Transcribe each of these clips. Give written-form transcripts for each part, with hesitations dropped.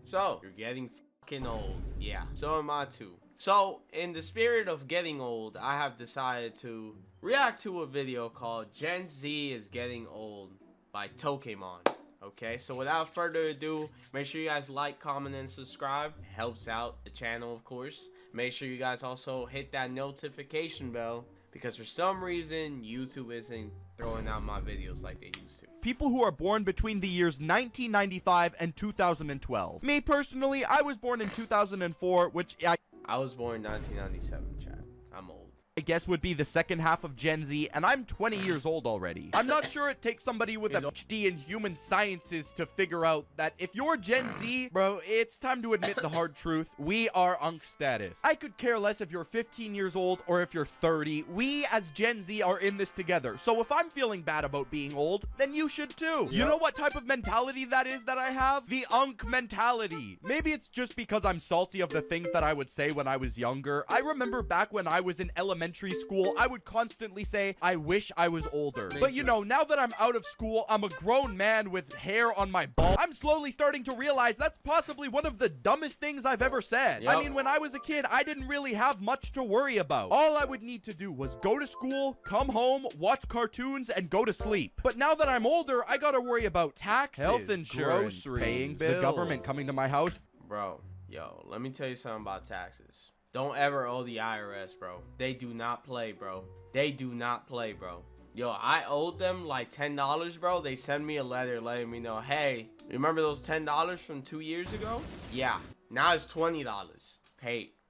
So, you're getting fucking old. Yeah, so am I too. So, in the spirit of getting old, I have decided to react to a video called Gen Z is Getting Old by Tokemon. Okay, so without further ado, make sure you guys like, comment, and subscribe. It helps out the channel, of course. Make sure you guys also hit that notification bell, because for some reason, YouTube isn't throwing out my videos like they used to. People who are born between the years 1995 and 2012. Me personally, I was born in 2004, which I was born in 1997, chat. I'm old. I guess would be the second half of Gen Z, and I'm 20 years old already. I'm not sure it takes somebody with a PhD in human sciences to figure out that if you're Gen Z, bro, it's time to admit the hard truth. We are Unk status. I could care less if you're 15 years old or if you're 30. We as Gen Z are in this together. So if I'm feeling bad about being old, then you should too. Yep. You know what type of mentality that is that I have? The Unk mentality. Maybe it's just because I'm salty of the things that I would say when I was younger. I remember back when I was in elementary school, I would constantly say, I wish I was older. But you know, now that I'm out of school, I'm a grown man with hair on my balls. I'm slowly starting to realize that's possibly one of the dumbest things I've ever said. Yep. I mean, when I was a kid, I didn't really have much to worry about. All I would need to do was go to school, come home, watch cartoons, and go to sleep. But now that I'm older, I gotta worry about taxes, health insurance, groceries, paying bills, the government coming to my house. Bro, yo, let me tell you something about taxes. Don't ever owe the IRS, bro. They do not play, bro. They do not play, bro. Yo, I owed them like $10, bro. They sent me a letter letting me know, hey, remember those $10 from 2 years ago? Yeah, now it's $20.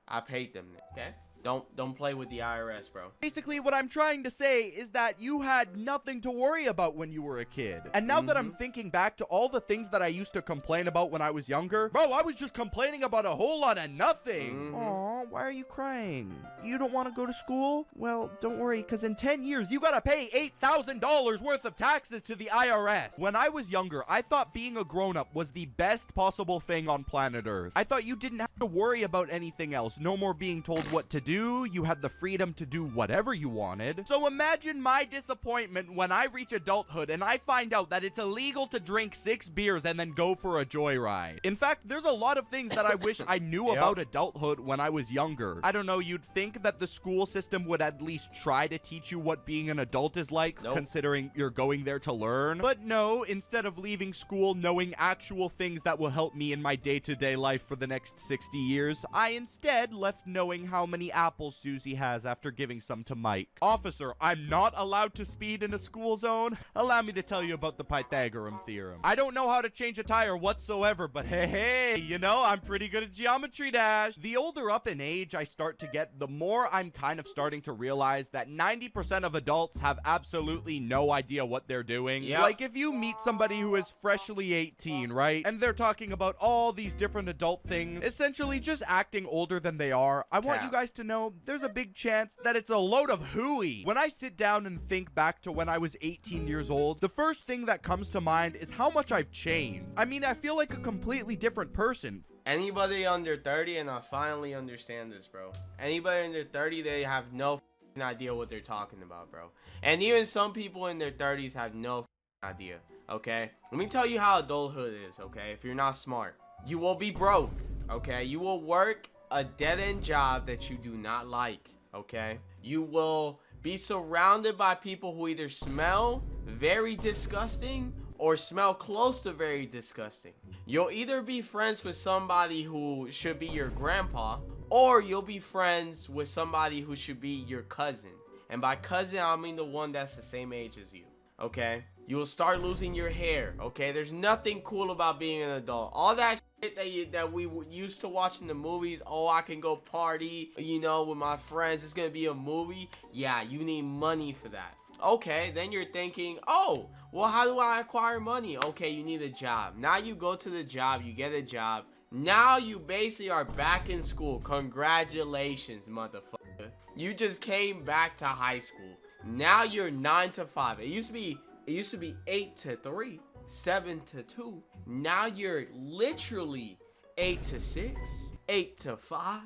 I paid them, okay? Don't play with the IRS, bro. Basically, what I'm trying to say is that you had nothing to worry about when you were a kid. And now that I'm thinking back to all the things that I used to complain about when I was younger, bro, I was just complaining about a whole lot of nothing. Aw, why are you crying? You don't want to go to school? Well, don't worry, because in 10 years, you gotta pay $8,000 worth of taxes to the IRS. When I was younger, I thought being a grown-up was the best possible thing on planet Earth. I thought you didn't have to worry about anything else. No more being told what to do. You had the freedom to do whatever you wanted. So imagine my disappointment when I reach adulthood and I find out that it's illegal to drink 6 beers and then go for a joyride. In fact, there's a lot of things that I wish I knew about adulthood when I was younger. I don't know, you'd think that the school system would at least try to teach you what being an adult is like, considering you're going there to learn. But no, instead of leaving school knowing actual things that will help me in my day-to-day life for the next 60 years, I instead left knowing how many apples Susie has after giving some to Mike. Officer, I'm not allowed to speed in a school zone. Allow me to tell you about the Pythagorean theorem. I don't know how to change a tire whatsoever, but hey, you know, I'm pretty good at geometry dash. The older up in age I start to get, the more I'm kind of starting to realize that 90% of adults have absolutely no idea what they're doing. Like if you meet somebody who is freshly 18, right? And they're talking about all these different adult things, essentially just acting older than they are. I want you guys to know there's a big chance that it's a load of hooey. When I sit down and think back to when I was 18 years old, the first thing that comes to mind is how much I've changed. I mean, I feel like a completely different person. Anybody under 30, and I finally understand this, bro. Anybody under 30, they have no idea what they're talking about, bro. And even some people in their 30s have no idea, okay? Let me tell you how adulthood is, okay? If you're not smart, you will be broke, okay? You will work a dead-end job that you do not like, okay? You will be surrounded by people who either smell very disgusting or smell close to very disgusting. You'll either be friends with somebody who should be your grandpa, or you'll be friends with somebody who should be your cousin. And by cousin, I mean the one that's the same age as you, okay? You will start losing your hair, okay? There's nothing cool about being an adult. All that shit that we used to watch in the movies, oh, I can go party, you know, with my friends, it's gonna be a movie. Yeah, you need money for that. Okay, then you're thinking, oh, well, how do I acquire money? Okay, you need a job. Now you go to the job, you get a job. Now you basically are back in school. Congratulations, motherfucker. You just came back to high school. Now you're 9 to 5. It used to be 8 to 3, 7 to 2. Now you're literally 8 to 6, 8 to 5.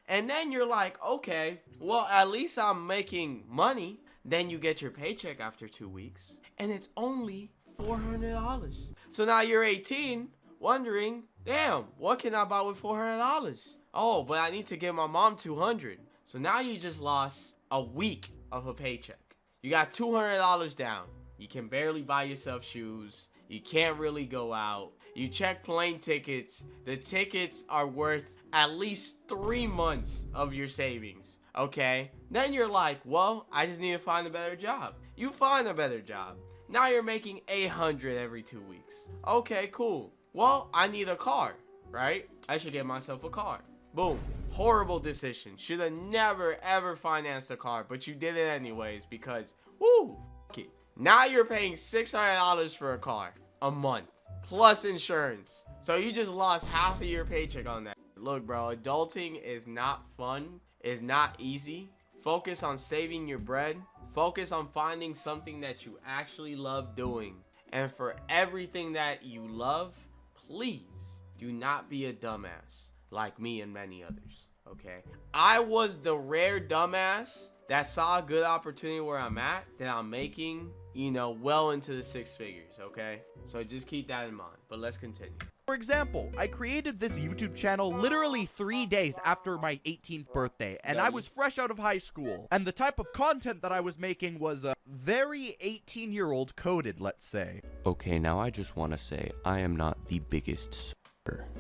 And then you're like, okay, well, at least I'm making money. Then you get your paycheck after 2 weeks, and it's only $400. So now you're 18. wondering, damn, what can I buy with $400? Oh, but I need to give my mom $200. So now you just lost a week of a paycheck. You got $200 down. You can barely buy yourself shoes. You can't really go out. You check plane tickets. The tickets are worth at least 3 months of your savings. Okay? Then you're like, well, I just need to find a better job. You find a better job. Now you're making $800 every 2 weeks. Okay, cool. Well, I need a car, right? I should get myself a car. Boom. Horrible decision. Should have never ever financed a car, but you did it anyways because, woo, f it. Now you're paying $600 for a car a month plus insurance. So you just lost half of your paycheck on that. Look, bro, adulting is not fun. It's not easy. Focus on saving your bread. Focus on finding something that you actually love doing. And for everything that you love, please do not be a dumbass like me and many others, okay? I was the rare dumbass that saw a good opportunity where I'm at, that I'm making, you know, well into the 6 figures, okay? So just keep that in mind, but let's continue. For example, I created this YouTube channel literally 3 days after my 18th birthday, and I was fresh out of high school. And the type of content that I was making was very 18-year-old coded, let's say. Okay, now I just want to say, I am not the biggest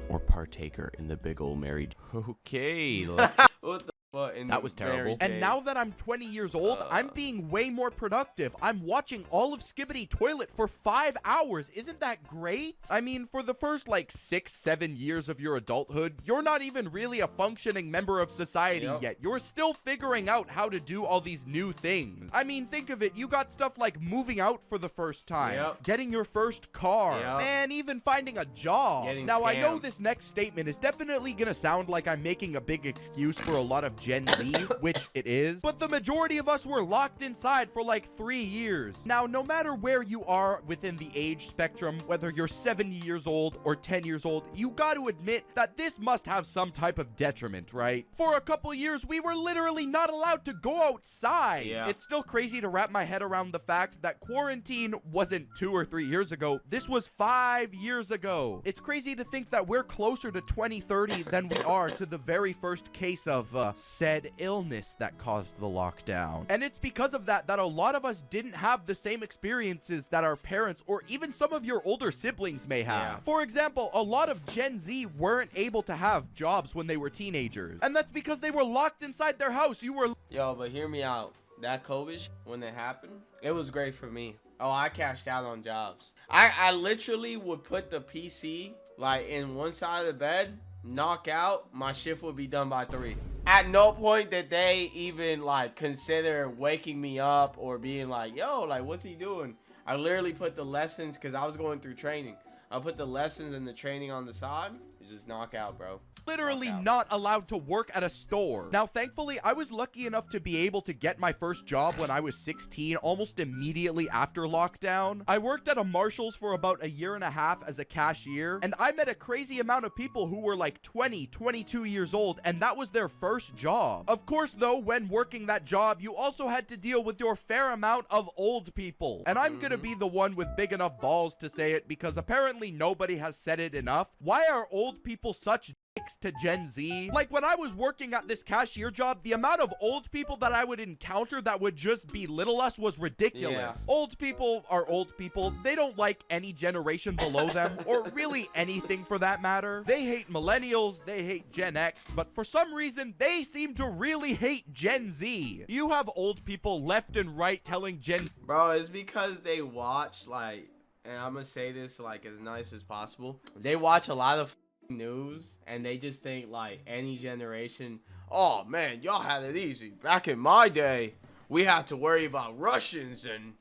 or partaker in the big ol' Mary. Okay, let's... What the fuck? That was terrible. And now that I'm 20 years old, I'm being way more productive. I'm watching all of Skibidi Toilet for 5 hours. Isn't that great? I mean, for the first like 6-7 years of your adulthood, you're not even really a functioning member of society yet. You're still figuring out how to do all these new things. I mean, think of it. You got stuff like moving out for the first time, getting your first car, man, even finding a job. Now, I know this next statement is definitely gonna sound like I'm making a big excuse for a lot of Gen Z, which it is, but the majority of us were locked inside for like 3 years. Now, no matter where you are within the age spectrum, whether you're 7 years old or 10 years old, you got to admit that this must have some type of detriment, right? For a couple years, we were literally not allowed to go outside. It's still crazy to wrap my head around the fact that quarantine wasn't 2 or 3 years ago. This was 5 years ago. It's crazy to think that we're closer to 2030 than we are to the very first case of said illness that caused the lockdown. And it's because of that a lot of us didn't have the same experiences that our parents or even some of your older siblings may have. For example, a lot of Gen Z weren't able to have jobs when they were teenagers. And that's because they were locked inside their house. Yo, but hear me out. That COVID when it happened, it was great for me. Oh, I cashed out on jobs. I literally would put the PC like in one side of the bed, knock out, my shift would be done by 3. At no point did they even like consider waking me up or being like, yo, like what's he doing? I literally put the lessons, because I was going through training. I put the lessons and the training on the side. You just knock out, bro. Literally not allowed to work at a store. Now, thankfully, I was lucky enough to be able to get my first job when I was 16, almost immediately after lockdown. I worked at a Marshall's for about 1.5 years as a cashier, and I met a crazy amount of people who were like 20, 22 years old, and that was their first job. Of course, though, when working that job, you also had to deal with your fair amount of old people. And I'm gonna be the one with big enough balls to say it, because apparently nobody has said it enough. Why are old people such dicks to Gen Z? Like, when I was working at this cashier job, the amount of old people that I would encounter that would just belittle us was ridiculous. Old people are old people. They don't like any generation below them, or really anything for that matter. They hate millennials, they hate Gen X, but for some reason, they seem to really hate Gen Z. You have old people left and right telling Gen... Bro, it's because they watch, like, and I'm gonna say this, like, as nice as possible. They watch a lot of news, and they just think, like, any generation, oh, man, y'all had it easy. Back in my day, we had to worry about Russians and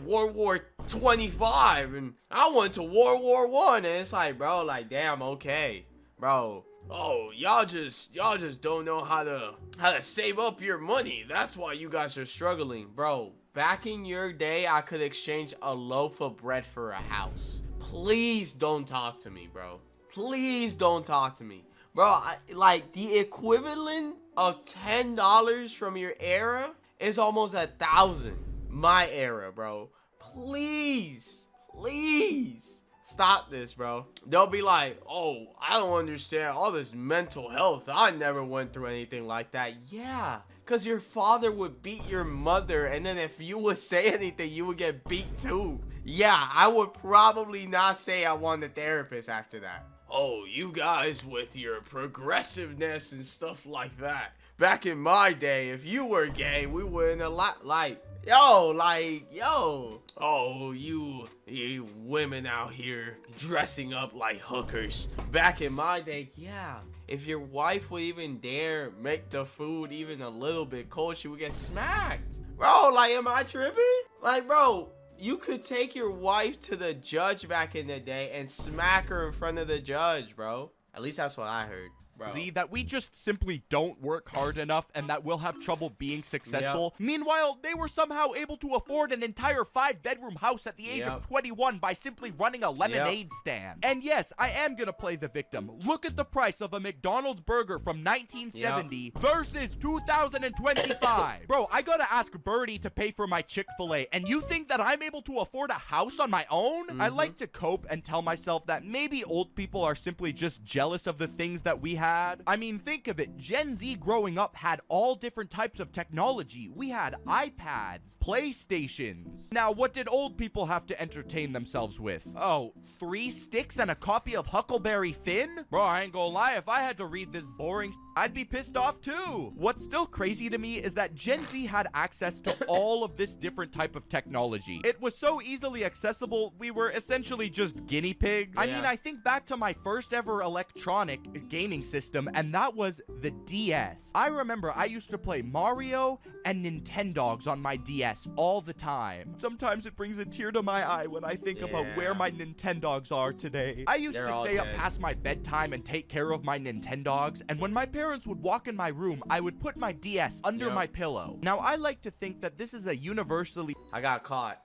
World War 25, and I went to World War 1, and it's like, bro, like, damn, okay, bro. Oh, y'all just don't know how to save up your money. That's why you guys are struggling, bro. Back in your day, I could exchange a loaf of bread for a house. Please don't talk to me, bro. Please don't talk to me, bro. Like, the equivalent of $10 from your era is almost 1,000 my era, bro. Please stop this, bro. They'll be like, oh, I don't understand all this mental health. I never went through anything like that. Yeah, because your father would beat your mother, and then if you would say anything, you would get beat too. Yeah, I would probably not say I want a therapist after that. Oh, you guys with your progressiveness and stuff like that. Back in my day, if you were gay, we wouldn't yo, oh, you women out here dressing up like hookers. Back in my day, yeah, if your wife would even dare make the food even a little bit cold, she would get smacked. Bro, like, am I tripping? Like, bro, you could take your wife to the judge back in the day and smack her in front of the judge, bro. At least that's what I heard. See, that we just simply don't work hard enough and that we'll have trouble being successful. Yep. Meanwhile, they were somehow able to afford an entire 5-bedroom house at the age of 21 by simply running a lemonade stand. And yes, I am gonna play the victim. Look at the price of a McDonald's burger from 1970 versus 2025. Bro, I gotta ask Birdie to pay for my Chick-fil-A, and you think that I'm able to afford a house on my own? I like to cope and tell myself that maybe old people are simply just jealous of the things that we have. I mean, think of it. Gen Z growing up had all different types of technology. We had iPads, PlayStations. Now, what did old people have to entertain themselves with? Oh, 3 sticks and a copy of Huckleberry Finn? Bro, I ain't gonna lie, if I had to read this boring I'd be pissed off too. What's still crazy to me is that Gen Z had access to all of this different type of technology. It was so easily accessible, we were essentially just guinea pigs. I mean, I think back to my first ever electronic gaming system, and that was the DS. I remember I used to play Mario and Nintendogs on my DS all the time. Sometimes it brings a tear to my eye when I think about where my Nintendogs are today. I used to stay up past my bedtime and take care of my Nintendogs, and when my parents would walk in my room, I would put my DS under my pillow. Now, I like to think that this is a universally... I got caught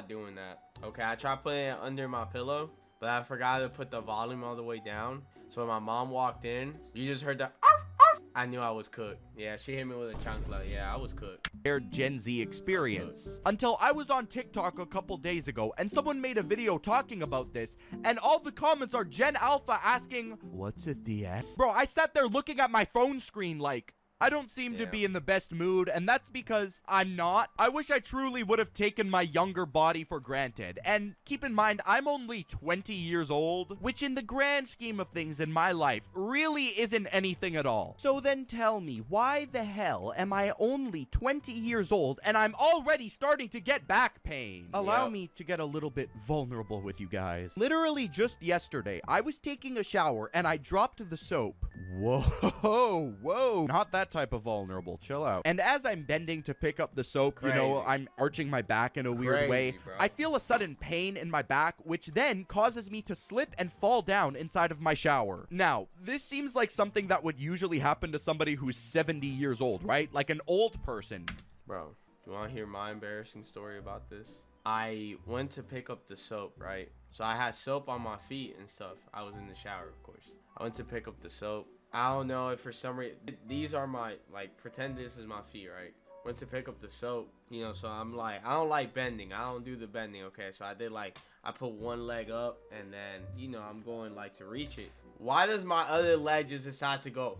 doing that. Okay, I tried putting it under my pillow, but I forgot to put the volume all the way down. So when my mom walked in, you just heard the arf, arf. I knew I was cooked. Yeah, she hit me with a chancla. Yeah, I was cooked. Their Gen Z experience. Until I was on TikTok a couple days ago, and someone made a video talking about this, and all the comments are Gen Alpha asking, "What's a DS?" Bro, I sat there looking at my phone screen like, I don't seem to be in the best mood, and that's because I'm not. I wish I truly would have taken my younger body for granted. And keep in mind, I'm only 20 years old, which in the grand scheme of things in my life really isn't anything at all. So then tell me, why the hell am I only 20 years old and I'm already starting to get back pain? Allow me to get a little bit vulnerable with you guys. Literally just yesterday, I was taking a shower and I dropped the soap. Whoa, not that type of vulnerable. Chill out. And as I'm bending to pick up the soap, you know, I'm arching my back in a weird way. Bro. I feel a sudden pain in my back, which then causes me to slip and fall down inside of my shower. Now, this seems like something that would usually happen to somebody who's 70 years old, right? Like an old person. Bro, you want to hear my embarrassing story about this? I went to pick up the soap, right? So I had soap on my feet and stuff. I was in the shower, of course. I went to pick up the soap. I don't know if for some reason, these are my, like, pretend this is my feet, right? Went to pick up the soap, you know, so I'm like, I don't like bending. I don't do the bending, okay? So I did, like, I put one leg up, and then, you know, I'm going, like, to reach it. Why does my other leg just decide to go?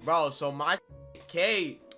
Bro, so my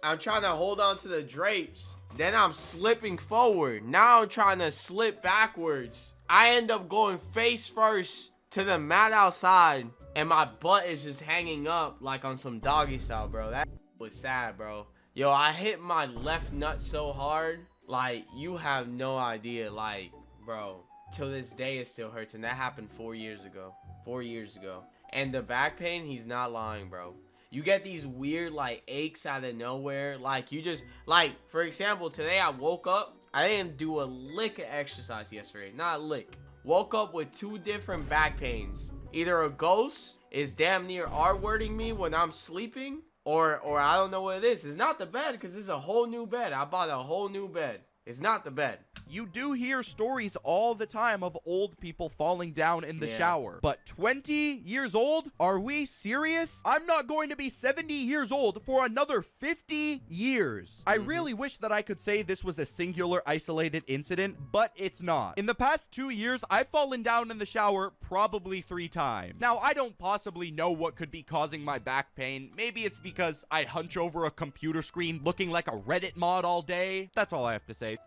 I'm trying to hold on to the drapes. Then I'm slipping forward. Now I'm trying to slip backwards. I end up going face first to the mat outside, and my butt is just hanging up like on some doggy style, bro. That was sad, bro. Yo, I hit my left nut so hard, like, you have no idea. Like, bro, till this day it still hurts, and that happened 4 years ago. 4 years ago. And the back pain, he's not lying, bro. You get these weird, like, aches out of nowhere. Like, you just, like, for example, today I woke up. I didn't do a lick of exercise yesterday. Not a lick. Woke up with 2 different back pains. Either a ghost is damn near R-wording me when I'm sleeping, or I don't know what it is. It's not the bed, because it's a whole new bed. I bought a whole new bed. It's not the bed. you do hear stories all the time of old people falling down in the Yeah. shower. But 20 years old? Are we serious? I'm not going to be 70 years old for another 50 years. I really wish that I could say this was a singular isolated incident, but it's not. In the past 2 years, I've fallen down in the shower probably 3 times. Now, I don't possibly know what could be causing my back pain. Maybe it's because I hunch over a computer screen looking like a Reddit mod all day. That's all I have to say.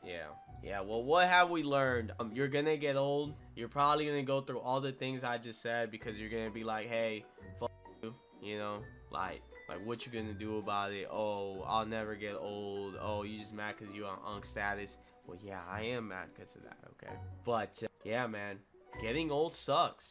Yeah, well, what have we learned? You're gonna get old. You're probably gonna go through all the things I just said because you're gonna be like, hey, fuck you, you know, like what you gonna do about it? Oh, I'll never get old. Oh, you just mad because you on unk status. Well, yeah, I am mad because of that, okay? But, yeah, man, getting old sucks.